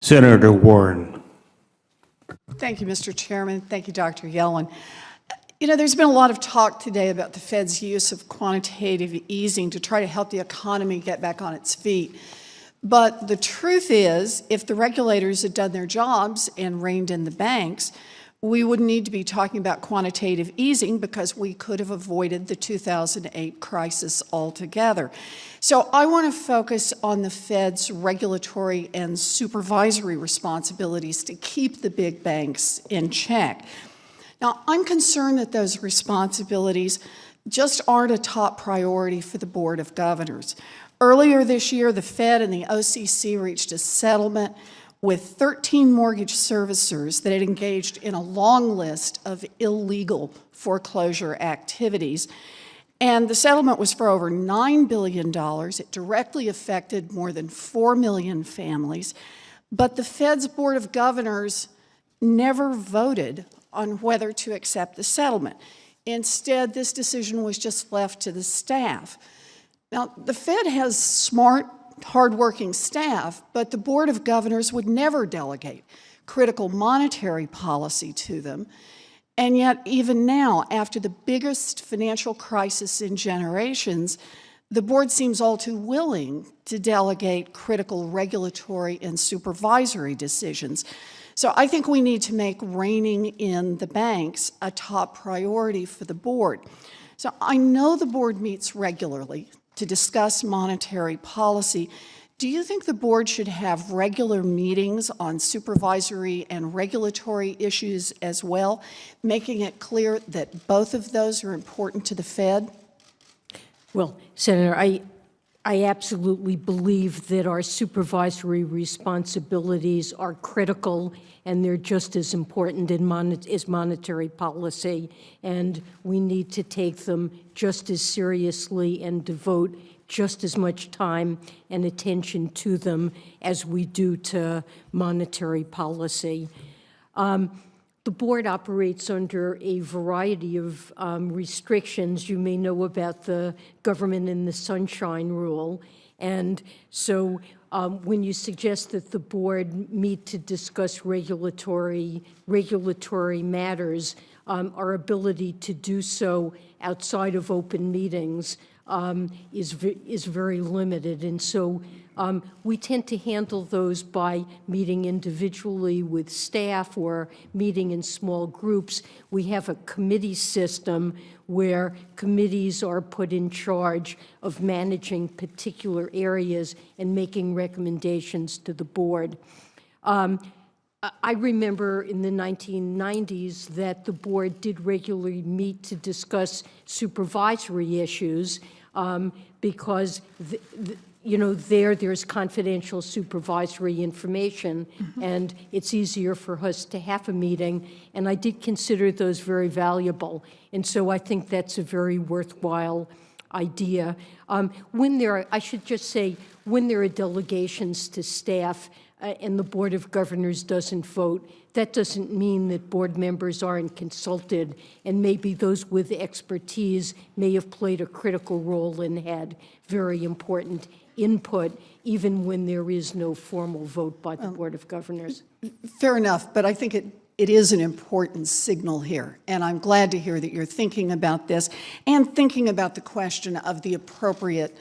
Senator Warren. Thank you, Mr. Chairman. Thank you, Dr. Yellen. You know, there's been a lot of talk today about the Fed's use of quantitative easing to try to help the economy get back on its feet. But the truth is, if the regulators had done their jobs and reined in the banks, we wouldn't need to be talking about quantitative easing because we could have avoided the 2008 crisis altogether. So I want to focus on the Fed's regulatory and supervisory responsibilities to keep the big banks in check. Now, I'm concerned that those responsibilities just aren't a top priority for the Board of Governors. Earlier this year, the Fed and the OCC reached a settlement with 13 mortgage servicers that had engaged in a long list of illegal foreclosure activities. And the settlement was for over $9 billion. It directly affected more than 4 million families. But the Fed's Board of Governors never voted on whether to accept the settlement. Instead, this decision was just left to the staff. Now, the Fed has smart, hardworking staff, but the Board of Governors would never delegate critical monetary policy to them. And yet, even now, after the biggest financial crisis in generations, the board seems all too willing to delegate critical regulatory and supervisory decisions. So I think we need to make reining in the banks a top priority for the board. So I know the board meets regularly to discuss monetary policy. Do you think the board should have regular meetings on supervisory and regulatory issues as well, making it clear that both of those are important to the Fed? Well, Senator, I absolutely believe that our supervisory responsibilities are critical and they're just as important as monetary policy, and we need to take them just as seriously and devote just as much time and attention to them as we do to monetary policy. The board operates under a variety of restrictions. You may know about the government in the sunshine rule. And so when you suggest that the board meet to discuss regulatory matters, our ability to do so outside of open meetings is very limited. And so we tend to handle those by meeting individually with staff or meeting in small groups. We have a committee system where committees are put in charge of managing particular areas and making recommendations to the board. I remember in the 1990s that the board did regularly meet to discuss supervisory issues because there's confidential supervisory information, and it's easier for us to have a meeting, and I did consider those very valuable, and so I think that's a very worthwhile idea. I should just say, when there are delegations to staff and the Board of Governors doesn't vote, that doesn't mean that board members aren't consulted, and maybe those with expertise may have played a critical role and had very important input, even when there is no formal vote by the Board of Governors. Fair enough, but I think it is an important signal here, and I'm glad to hear that you're thinking about this and thinking about the question of the appropriate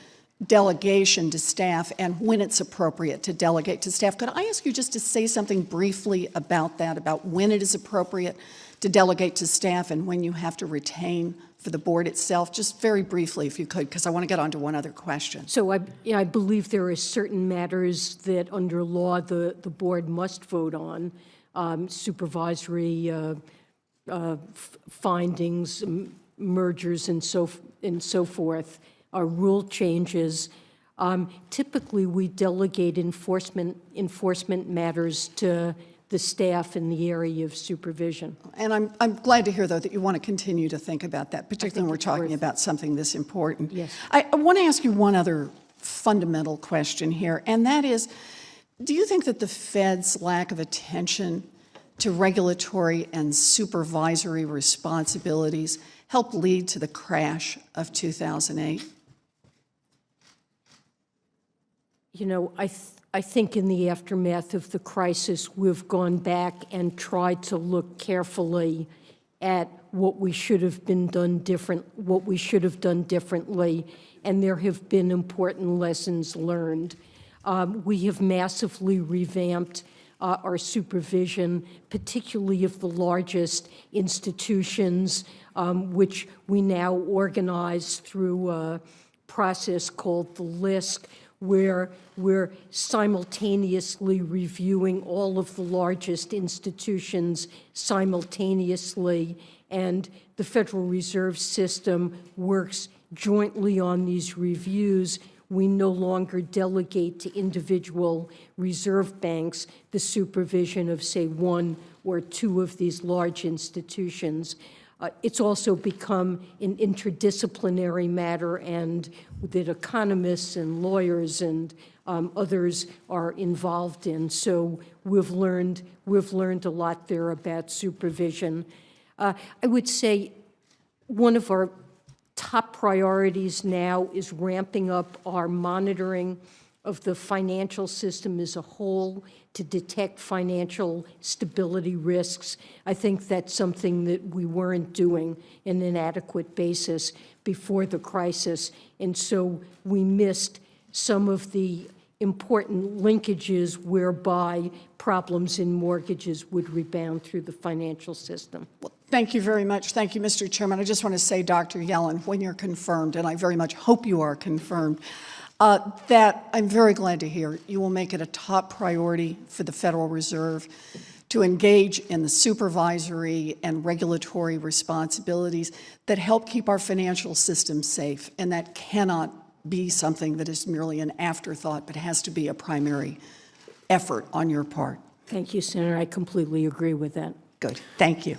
delegation to staff and when it's appropriate to delegate to staff. Could I ask you just to say something briefly about that, about when it is appropriate to delegate to staff and when you have to retain for the board itself? Just very briefly, if you could, because I want to get on to one other question. So I believe there are certain matters that under law the board must vote on, supervisory findings, mergers, and so forth. Rule changes. Typically, we delegate enforcement matters to the staff in the area of supervision. And I'm glad to hear, though, that you want to continue to think about that, particularly when we're talking about something this important. Yes. I want to ask you one other fundamental question here, and that is, do you think that the Fed's lack of attention to regulatory and supervisory responsibilities helped lead to the crash of 2008? You know, I think in the aftermath of the crisis, we've gone back and tried to look carefully at what we should have done differently, and there have been important lessons learned. We have massively revamped our supervision, particularly of the largest institutions, which we now organize through a process called the LISC, where we're simultaneously reviewing all of the largest institutions simultaneously, and the Federal Reserve System works jointly on these reviews. We no longer delegate to individual reserve banks the supervision of, say, one or two of these large institutions. It's also become an interdisciplinary matter, and that economists and lawyers and others are involved in. So we've learned a lot there about supervision. I would say one of our top priorities now is ramping up our monitoring of the financial system as a whole to detect financial stability risks. I think that's something that we weren't doing in an adequate basis before the crisis, and so we missed some of the important linkages whereby problems in mortgages would rebound through the financial system. Thank you very much. Thank you, Mr. Chairman. I just want to say, Dr. Yellen, when you're confirmed, and I very much hope you are confirmed, that I'm very glad to hear you will make it a top priority for the Federal Reserve to engage in the supervisory and regulatory responsibilities that help keep our financial system safe. And that cannot be something that is merely an afterthought, but has to be a primary effort on your part. Thank you, Senator. I completely agree with that. Good. Thank you.